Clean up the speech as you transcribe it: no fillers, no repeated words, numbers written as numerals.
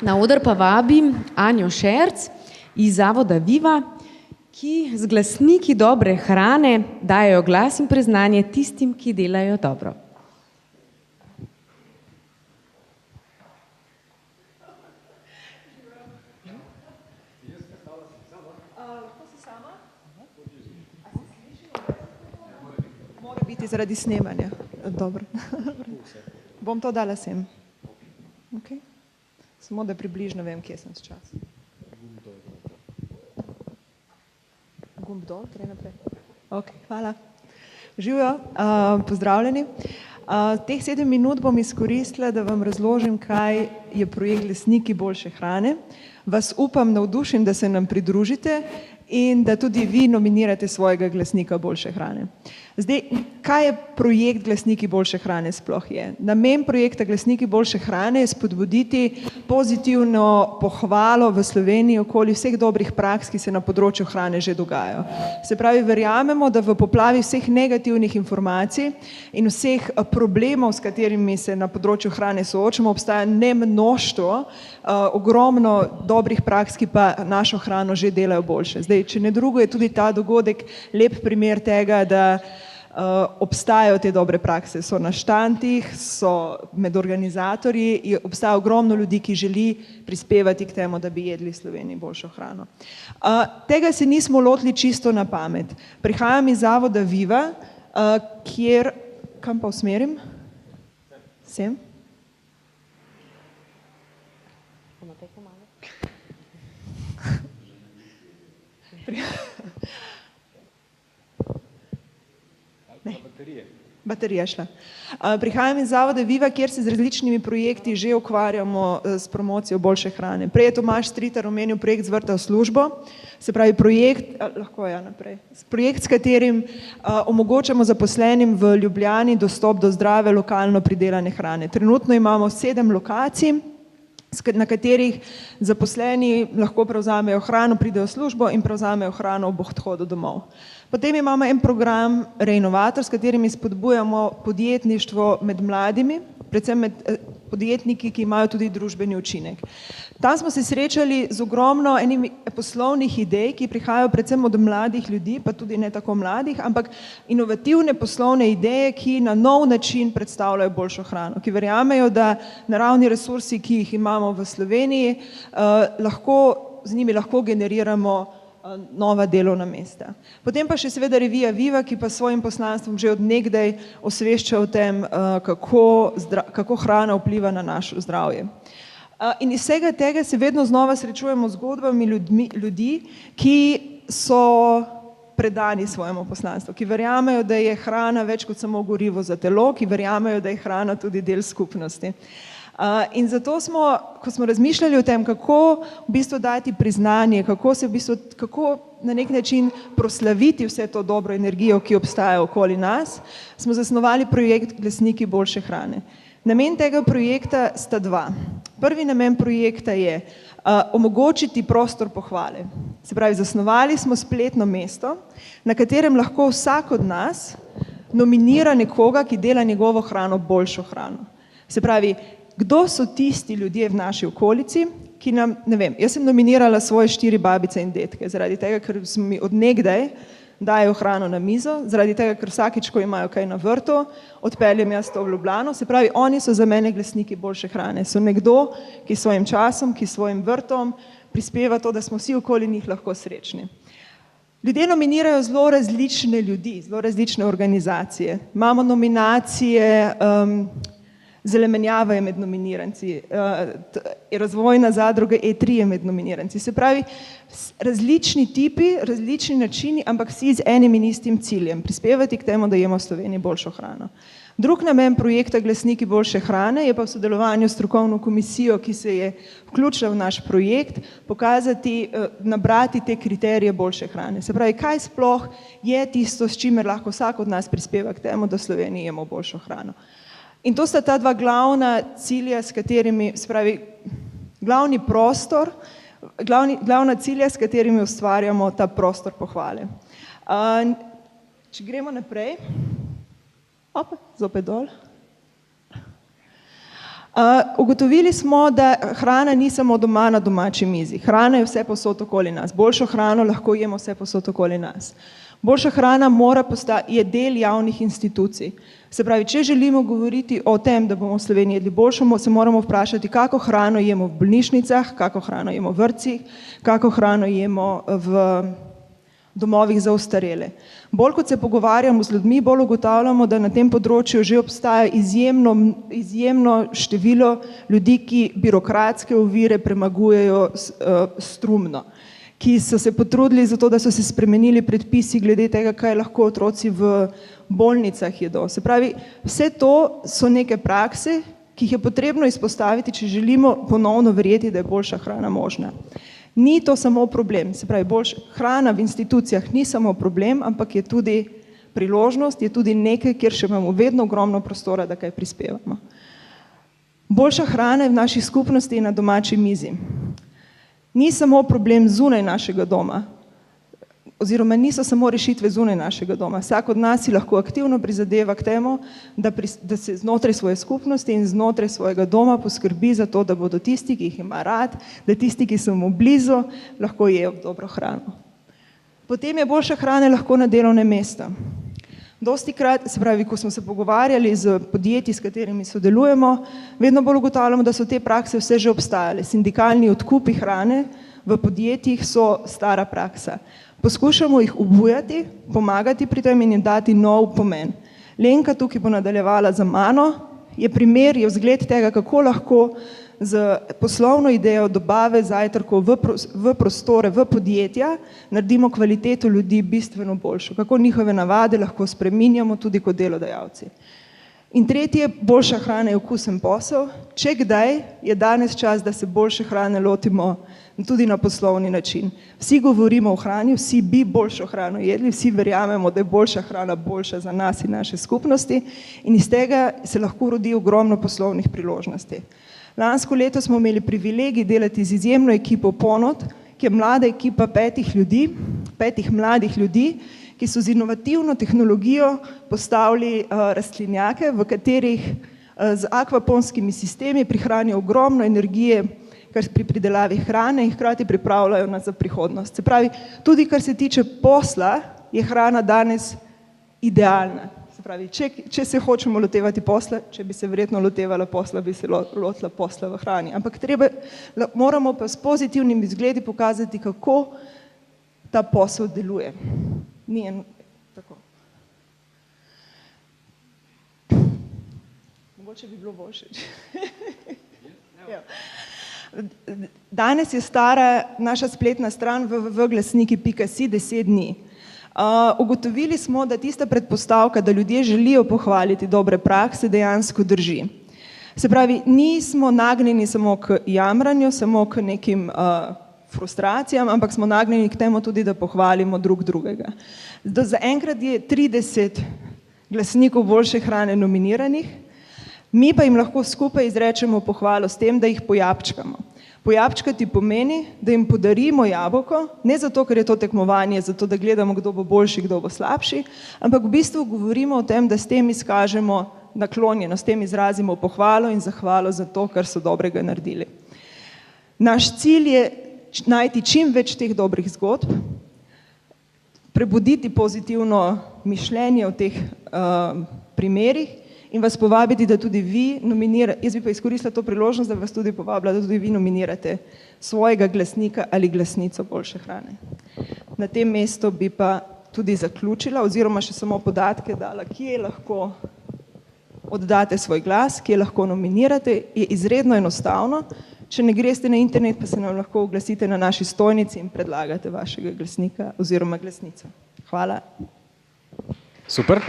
Na oder pa vabim Anjo Šerc iz Zavoda Viva, ki z glasniki dobre hrane dajo glas in priznanje tistim, ki delajo dobro. Mora biti zaradi snemanja. Dobro. Bom to dala sem. Okay. Samo da približno vem, kje sem s časom. Gumb dol, gre naprej. Ok, hvala. Živijo, pozdravljeni. Teh 7 minut bom izkoristila, da vam razložim, kaj je projekt Glasniki boljše hrane. Vas upam navdušim, da se nam pridružite in da tudi vi nominirate svojega glasnika boljše hrane. Zdaj, kaj je projekt Glasniki boljše hrane sploh je? Namen projekta Glasniki boljše hrane je spodbuditi pozitivno pohvalo v Sloveniji okoli vseh dobrih praks, ki se na področju hrane že dogajajo. Se pravi, verjamemo, da v poplavi vseh negativnih informacij in vseh problemov, s katerimi se na področju hrane soočamo, obstaja ne mnoštvo, ogromno dobrih praks, ki pa našo hrano že delajo boljše. Zdaj, če ne drugo, je tudi ta dogodek lep primer tega, da obstajajo te dobre prakse, so na štantih, so med organizatorji, obstaja ogromno ljudi, ki želi prispevati k temu, da bi jedli v Sloveniji boljšo hrano. Tega se nismo lotili čisto na pamet. Prihajam iz Zavoda Viva, kjer, kam pa usmerim? Sem? Baterija šla. Prihajam iz Zavoda Viva, kjer se z različnimi projekti že ukvarjamo s promocijo boljše hrane. Prej je Tomaž Stritar omenil projekt Z vrta v službo, se pravi projekt, projekt, s katerim omogočamo zaposlenim v Ljubljani dostop do zdrave, lokalno pridelane hrane. Trenutno imamo 7 lokacij, na katerih zaposleni lahko prevzamejo hrano, pridejo v službo in prevzamejo hrano ob odhodu domov. Potem imamo en program Reinovator, s katerimi spodbujamo podjetništvo med mladimi, predvsem med podjetniki, ki imajo tudi družbeni učinek. Tam smo se srečali z ogromno enimi poslovnih idej, ki prihajajo predvsem od mladih ljudi, pa tudi ne tako mladih, ampak inovativne poslovne ideje, ki na nov način predstavljajo boljšo hrano, ki verjamejo, da naravni resursi, ki jih imamo v Sloveniji, z njimi lahko generiramo nova delovna mesta. Potem pa še seveda revija Viva, ki pa s svojim poslanstvom že od nekdaj osvešča o tem, kako hrana vpliva na naše zdravje. In iz vsega tega se vedno znova srečujemo z zgodbami ljudi, ki so predani svojemu poslanstvu, ki verjamejo, da je hrana več kot samo gorivo za telo, ki verjamejo, da je hrana tudi del skupnosti. In zato smo, ko smo razmišljali o tem, kako v bistvu dati priznanje, kako na nek način proslaviti vse to dobro energijo, ki obstaja okoli nas, smo zasnovali projekt Glasniki boljše hrane. Namen tega projekta sta 2. Prvi namen projekta je omogočiti prostor pohvale. Se pravi, zasnovali smo spletno mesto, na katerem lahko vsak od nas nominira nekoga, ki dela njegovo hrano boljšo hrano. Se pravi, kdo so tisti ljudje v naši okolici, ki nam, ne vem, jaz sem nominirala svoje 4 babice in detke, zaradi tega, ker mi od nekdaj dajo hrano na mizo, zaradi tega, ker vsakič, ko imajo kaj na vrtu, odpeljem jaz to v Ljubljano, se pravi, oni so za mene glasniki boljše hrane. So nekdo, ki svojim časom, ki svojim vrtom prispeva to, da smo vsi okoli njih lahko srečni. Ljudje nominirajo zelo različne ljudi, zelo različne organizacije. Imamo nominacije, Zelenjava je med nominiranci, Razvojna zadruga E3 je med nominiranci. Se pravi, različni tipi, različni načini, ampak vsi z enim in istim ciljem, prispevati k temu, da jemo v Sloveniji boljšo hrano. Drug namen projekta Glasniki boljše hrane je pa v sodelovanju s strokovno komisijo, ki se je vključila v naš projekt, pokazati, nabrati te kriterije boljše hrane. Se pravi, kaj sploh je tisto, s čimer lahko vsak od nas prispeva k temu, da v Sloveniji jemo boljšo hrano. In to sta ta 2 glavna cilja, s katerimi, se pravi, glavna cilja, s katerimi ustvarjamo ta prostor pohvale. Če gremo naprej, zopet dol. Ugotovili smo, da hrana ni samo doma na domači mizi. Hrana je vse posod okoli nas. Boljšo hrano lahko jemo vse posod okoli nas. Boljša hrana je del javnih institucij. Se pravi, če želimo govoriti o tem, da bomo v Sloveniji jedli boljšo, se moramo vprašati, kako hrano jemo v bolnišnicah, kako hrano jemo v vrtcih, kako hrano jemo v domovih za ostarele. Bolj kot se pogovarjamo z ljudmi, bolj ugotavljamo, da na tem področju že obstaja izjemno število ljudi, ki birokratske ovire premagujejo strumno, ki so se potrudili za to, da so se spremenili predpisi glede tega, kaj lahko otroci v bolnicah jedo. Se pravi, vse to so neke prakse, ki jih je potrebno izpostaviti, če želimo ponovno verjeti, da je boljša hrana možna. Ni to samo problem, se pravi, hrana v institucijah ni samo problem, ampak je tudi priložnost, je tudi nekaj, kjer še imamo vedno ogromno prostora, da kaj prispevamo. Boljša hrana je v naši skupnosti na domači mizi. Ni samo problem zunaj našega doma, oziroma niso samo rešitve zunaj našega doma. Vsak od nas si lahko aktivno prizadeva k temu, da se znotraj svoje skupnosti in znotraj svojega doma poskrbi za to, da bodo tisti, ki jih ima rad, da tisti, ki so mu blizu, lahko jejo dobro hrano. Potem je boljša hrana lahko na delovnem mestu. Dostikrat, se pravi, ko smo se pogovarjali z podjetji, s katerimi sodelujemo, vedno bolj ugotavljamo, da so te prakse vse že obstajale. Sindikalni odkupi hrane v podjetjih so stara praksa. Poskušamo jih obujati, pomagati pri tem in jim dati nov pomen. Lenka tukaj bo nadaljevala za mano, je vzgled tega, kako lahko z poslovno idejo dobave zajtrkov v prostore, v podjetja, naredimo kvaliteto ljudi bistveno boljšo, kako njihove navade lahko spreminjamo tudi kot delodajalci. In tretje, boljša hrana je okusen posel. Če kdaj, je danes čas, da se boljše hrane lotimo tudi na poslovni način. Vsi govorimo o hrani, vsi bi boljšo hrano jedli, vsi verjamemo, da je boljša hrana boljša za nas in naše skupnosti in iz tega se lahko rodi ogromno poslovnih priložnosti. Lansko leto smo imeli privilegij delati z izjemno ekipo Ponod, ki je mlada ekipa 5 mladih ljudi, ki so z inovativno tehnologijo postavili rastlinjake, v katerih z akvaponskimi sistemi prihranijo ogromno energije pri pridelavi hrane in hkrati pripravljajo nas za prihodnost. Se pravi, tudi kar se tiče posla, je hrana danes idealna. Se pravi, če se hočemo lotevati posla, če bi se verjetno lotevala posla, bi se lotila posla v hrani. Ampak moramo pa s pozitivnimi izgledi pokazati, kako ta posel deluje. Ni tako. Mogoče bi bilo boljše. Danes je stara naša spletna stran www.glasniki.si 10 dni. Ugotovili smo, da tista predpostavka, da ljudje želijo pohvaliti dobre prakse, dejansko drži. Se pravi, nismo nagnjeni samo k jamranju, samo k nekim frustracijam, ampak smo nagnjeni k temu tudi, da pohvalimo drugega. Zaenkrat je 30 glasnikov boljše hrane nominiranih, mi pa jim lahko skupaj izrečemo pohvalo s tem, da jih pojapčkamo. Pojapčkati pomeni, da jim podarimo jabolko, ne zato, ker je to tekmovanje, zato da gledamo, kdo bo boljši, kdo bo slabši, ampak v bistvu govorimo o tem, da s tem izkažemo naklonjenost, s tem izrazimo pohvalo in zahvalo za to, kar so dobrega naredili. Naš cilj je najti čim več teh dobrih zgodb, prebuditi pozitivno mišljenje o teh primerih in vas povabiti, da tudi vi nominirate, jaz bi pa izkoristila to priložnost, da vas tudi povabila, da tudi vi nominirate svojega glasnika ali glasnico boljše hrane. Na tem mestu bi pa tudi zaključila, oziroma še samo podatke dala, kje lahko oddate svoj glas, kje lahko nominirate, je izredno enostavno. Če ne greste na internet, pa se nam lahko oglasite na naši stojnici in predlagate vašega glasnika oziroma glasnico. Hvala. Super.